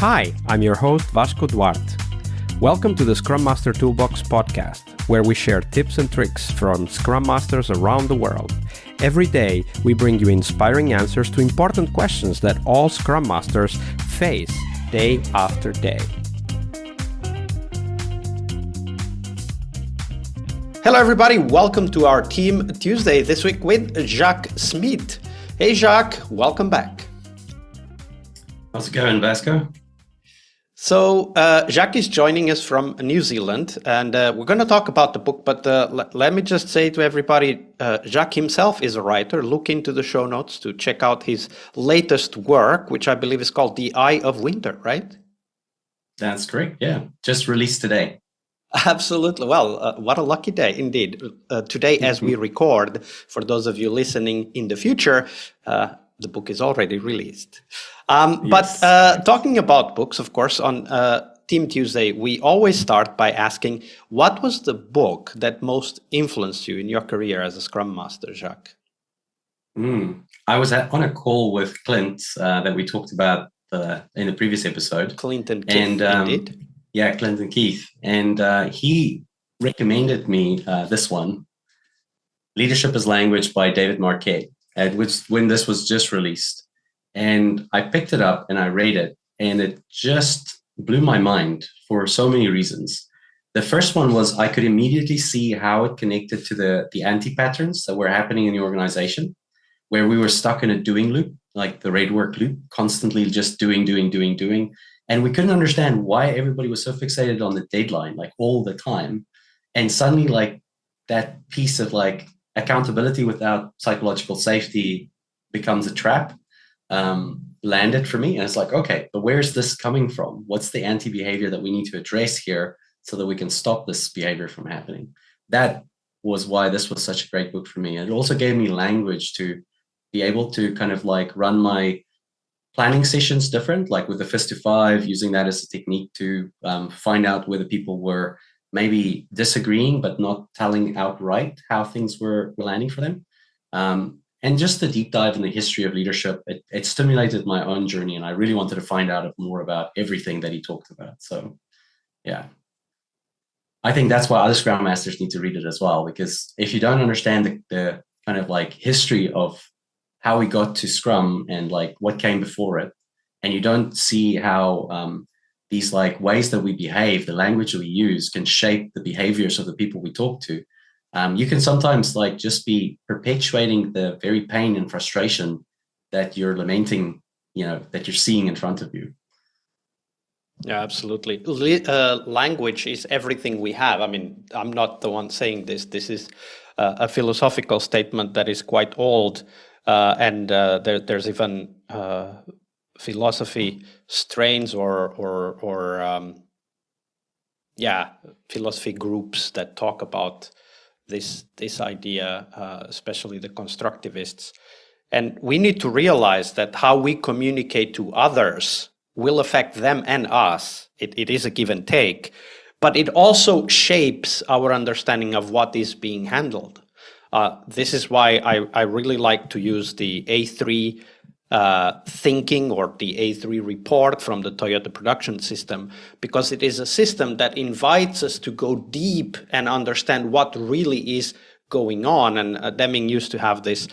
Hi, I'm your host Vasco Duarte. Welcome to the Scrum Master Toolbox podcast, where we share tips and tricks from Scrum Masters around the world. Every day, we bring you inspiring answers to important questions that all Scrum Masters face day after day. Hello everybody, welcome to our Team Tuesday this week with Jaques Smit. Hey Jaques, welcome back. How's it going, Vasco? So Jaques is joining us from New Zealand, and we're going to talk about the book, but let me just say to everybody, Jaques himself is a writer. Look into the show notes to check out his latest work, which I believe is called The Eye of Winter, right? That's correct, yeah. Just released today. Absolutely. Well, what a lucky day indeed. Today, as we record, for those of you listening in the future, the book is already released. Yes. But talking about books, of course, on Team Tuesday, we always start by asking, what was the book that most influenced you in your career as a Scrum Master, Jaques? I was on a call with Clint that we talked about in the previous episode. Clint and Keith, indeed. Yeah, Clint and Keith. And he recommended me this one, Leadership as Language by David Marquet, when this was just released. And I picked it up and I read it, and it just blew my mind for so many reasons. The first one was I could immediately see how it connected to the anti-patterns that were happening in the organization, where we were stuck in a doing loop, like the red work loop, constantly just doing. And we couldn't understand why everybody was so fixated on the deadline, like all the time. And suddenly, like that piece of like accountability without psychological safety becomes a trap. Landed for me, and it's like, okay, but where's this coming from? What's the anti-behavior that we need to address here so that we can stop this behavior from happening? That was why this was such a great book for me. And it also gave me language to be able to kind of like run my planning sessions different, like with the Fist to Five, using that as a technique to find out whether people were maybe disagreeing but not telling outright how things were landing for them. And just the deep dive in the history of leadership, it stimulated my own journey, and I really wanted to find out more about everything that he talked about. So, yeah. I think that's why other Scrum Masters need to read it as well, because if you don't understand the kind of like history of how we got to Scrum and like what came before it, and you don't see how these like ways that we behave, the language that we use can shape the behaviors of the people we talk to, you can sometimes like just be perpetuating the very pain and frustration that you're lamenting, that you're seeing in front of you. Yeah, absolutely. Language is everything we have. I mean, I'm not the one saying this. This is a philosophical statement that is quite old. And there's even philosophy strains or philosophy groups that talk about this idea, especially the constructivists. And we need to realize that how we communicate to others will affect them and us. It is a give and take, but it also shapes our understanding of what is being handled. This is why I really like to use the A3 thinking or the A3 report from the Toyota production system, because it is a system that invites us to go deep and understand what really is going on. And Deming used to have this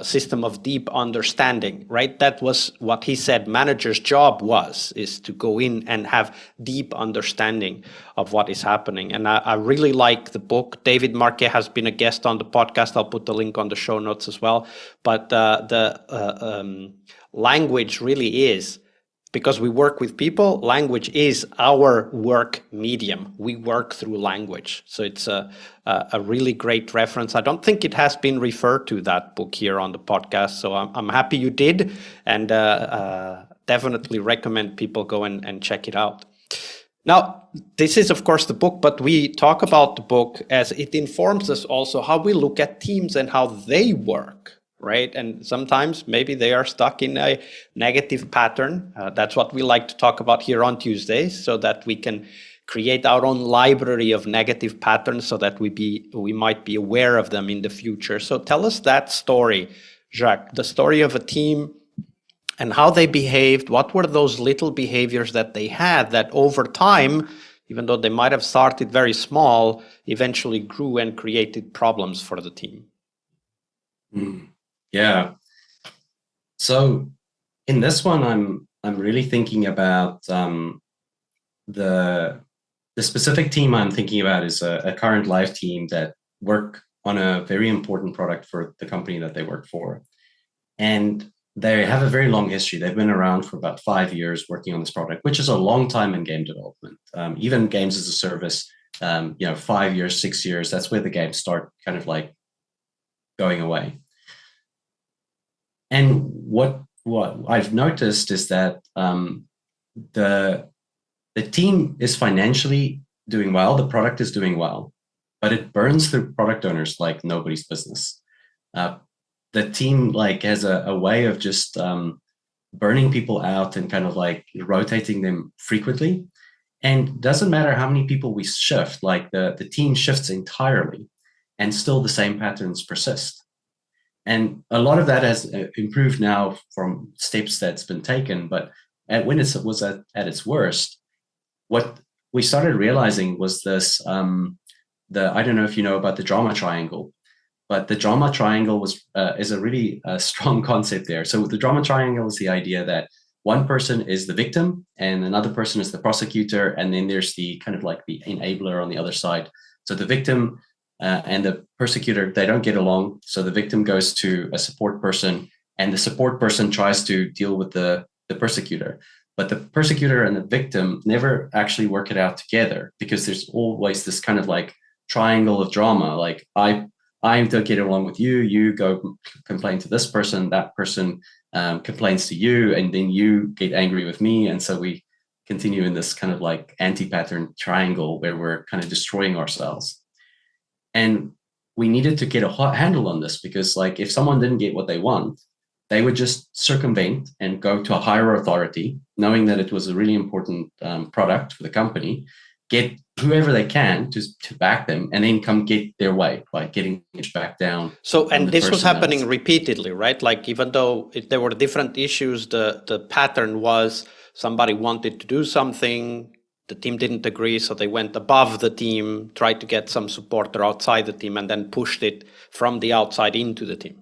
system of deep understanding, right? That was what he said manager's job is to go in and have deep understanding of what is happening. And I really like the book. David Marquet has been a guest on the podcast. I'll put the link on the show notes as well. But the language really is, because we work with people, language is our work medium. We work through language. So it's a really great reference. I don't think it has been referred to, that book, here on the podcast. So I'm happy you did, and definitely recommend people go and check it out. Now, this is, of course, the book, but we talk about the book as it informs us also how we look at teams and how they work. Right? And sometimes maybe they are stuck in a negative pattern. That's what we like to talk about here on Tuesdays, so that we can create our own library of negative patterns so that we might be aware of them in the future. So tell us that story, Jaques, the story of a team and how they behaved. What were those little behaviors that they had that over time, even though they might have started very small, eventually grew and created problems for the team? Yeah. So in this one, I'm really thinking about the specific team I'm thinking about is a current live team that work on a very important product for the company that they work for. And they have a very long history. They've been around for about 5 years working on this product, which is a long time in game development. Even games as a service, 5 years, 6 years, that's where the games start kind of like going away. And what I've noticed is that the team is financially doing well, the product is doing well, but it burns the product owners like nobody's business. The team like has a way of just burning people out and kind of like rotating them frequently. And doesn't matter how many people we shift, like the team shifts entirely and still the same patterns persist. And a lot of that has improved now from steps that's been taken. But when it was at its worst, what we started realizing was this, I don't know if you know about the drama triangle, but the drama triangle is a really strong concept there. So the drama triangle is the idea that one person is the victim and another person is the prosecutor. And then there's the kind of like the enabler on the other side. So the victim and the persecutor, they don't get along. So the victim goes to a support person and the support person tries to deal with the persecutor. But the persecutor and the victim never actually work it out together because there's always this kind of like triangle of drama. Like I don't get along with you, you go complain to this person, that person complains to you, and then you get angry with me. And so we continue in this kind of like anti-pattern triangle where we're kind of destroying ourselves. And we needed to get a handle on this because like if someone didn't get what they want, they would just circumvent and go to a higher authority, knowing that it was a really important product for the company, get whoever they can to back them, and then come get their way by getting it back down. So, and this was happening repeatedly, right? Like even though there were different issues, the pattern was somebody wanted to do something, the team didn't agree, so they went above the team, tried to get some support outside the team, and then pushed it from the outside into the team.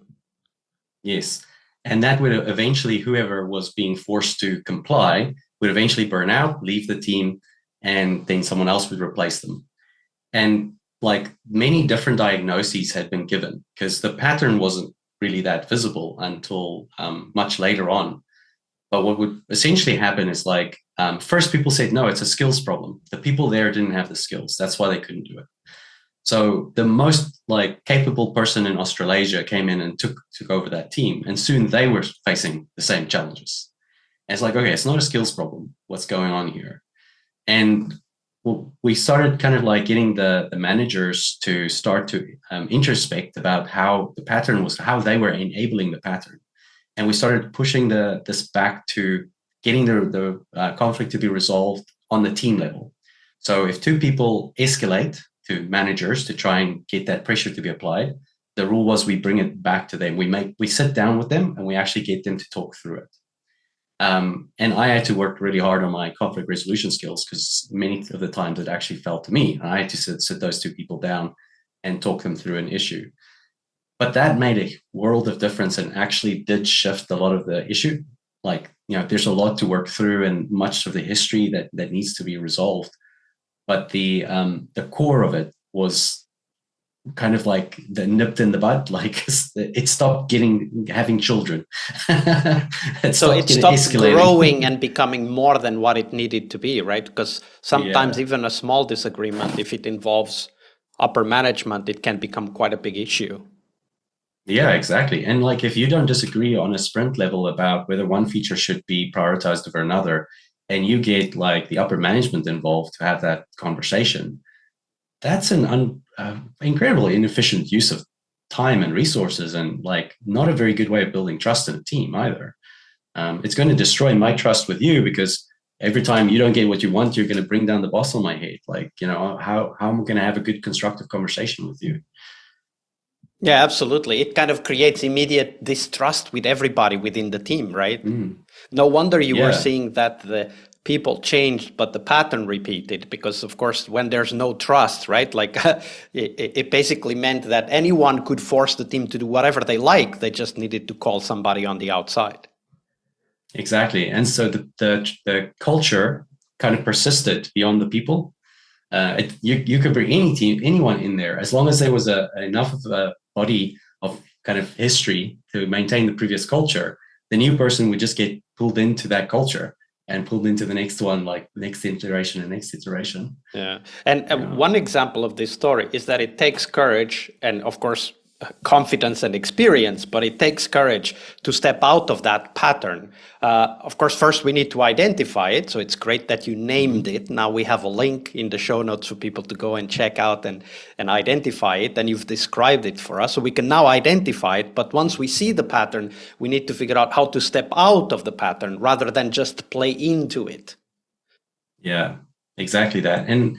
Yes. And that would eventually, whoever was being forced to comply would eventually burn out, leave the team, and then someone else would replace them. And like many different diagnoses had been given because the pattern wasn't really that visible until much later on. But what would essentially happen is like, first people said, no, it's a skills problem. The people there didn't have the skills. That's why they couldn't do it. So the most like capable person in Australasia came in and took over that team. And soon they were facing the same challenges. And it's like, okay, it's not a skills problem. What's going on here? And we started kind of like getting the managers to start to introspect about how the pattern was, how they were enabling the pattern. And we started pushing this back to getting the conflict to be resolved on the team level. So if two people escalate to managers to try and get that pressure to be applied, the rule was we bring it back to them. We sit down with them and we actually get them to talk through it. And I had to work really hard on my conflict resolution skills because many of the times it actually fell to me. I had to sit those two people down and talk them through an issue. But that made a world of difference and actually did shift a lot of the issue. Like, there's a lot to work through and much of the history that needs to be resolved. But the core of it was kind of like the nipped in the bud, like it stopped having children. It stopped growing and becoming more than what it needed to be, right? Because sometimes even a small disagreement, if it involves upper management, it can become quite a big issue. Yeah, exactly. And like if you don't disagree on a sprint level about whether one feature should be prioritized over another, and you get like the upper management involved to have that conversation, that's an incredibly inefficient use of time and resources, and like not a very good way of building trust in a team either. It's going to destroy my trust with you because every time you don't get what you want, you're going to bring down the boss on my head. Like, how am I going to have a good constructive conversation with you? Yeah, absolutely. It kind of creates immediate distrust with everybody within the team, right? No wonder you were Yeah. seeing that the people changed, but the pattern repeated, because of course, when there's no trust, right? Like it basically meant that anyone could force the team to do whatever they like. They just needed to call somebody on the outside. Exactly. And so the culture kind of persisted beyond the people. You could bring anyone in there, as long as there was enough of a body of kind of history to maintain the previous culture. The new person would just get pulled into that culture and pulled into the next one, like next iteration and next iteration. Yeah. And one example of this story is that it takes courage and, of course, confidence and experience, but it takes courage to step out of that pattern. Of course, first we need to identify it. So it's great that you named it. Now we have a link in the show notes for people to go and check out and identify it. And you've described it for us. So we can now identify it. But once we see the pattern, we need to figure out how to step out of the pattern rather than just play into it. Yeah, exactly that. And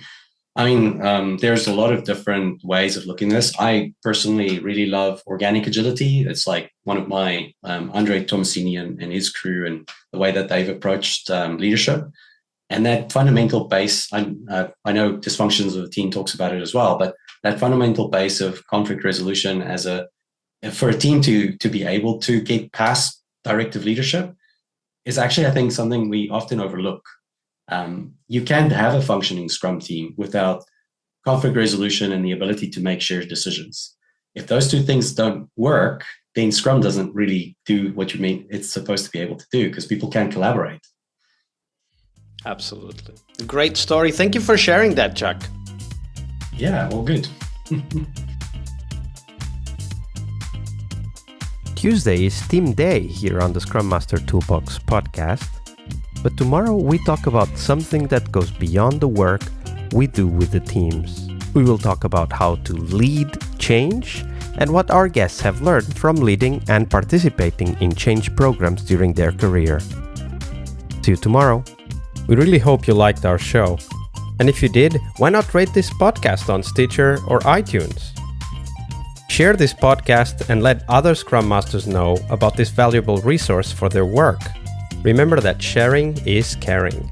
I mean, there's a lot of different ways of looking at this. I personally really love organic agility. It's like one of my Andre Tomasini and his crew, and the way that they've approached leadership. And that fundamental base, I know Dysfunctions of the Team talks about it as well, but that fundamental base of conflict resolution for a team to be able to get past directive leadership is actually, I think, something we often overlook. You can't have a functioning Scrum team without conflict resolution and the ability to make shared decisions. If those two things don't work, then Scrum doesn't really do what you mean it's supposed to be able to do, because people can't collaborate. Absolutely. Great story. Thank you for sharing that, Jaques. Yeah, all good. Tuesday is Team Day here on the Scrum Master Toolbox podcast. But tomorrow we talk about something that goes beyond the work we do with the teams. We will talk about how to lead change and what our guests have learned from leading and participating in change programs during their career. See you tomorrow. We really hope you liked our show. And if you did, why not rate this podcast on Stitcher or iTunes? Share this podcast and let other Scrum Masters know about this valuable resource for their work. Remember that sharing is caring.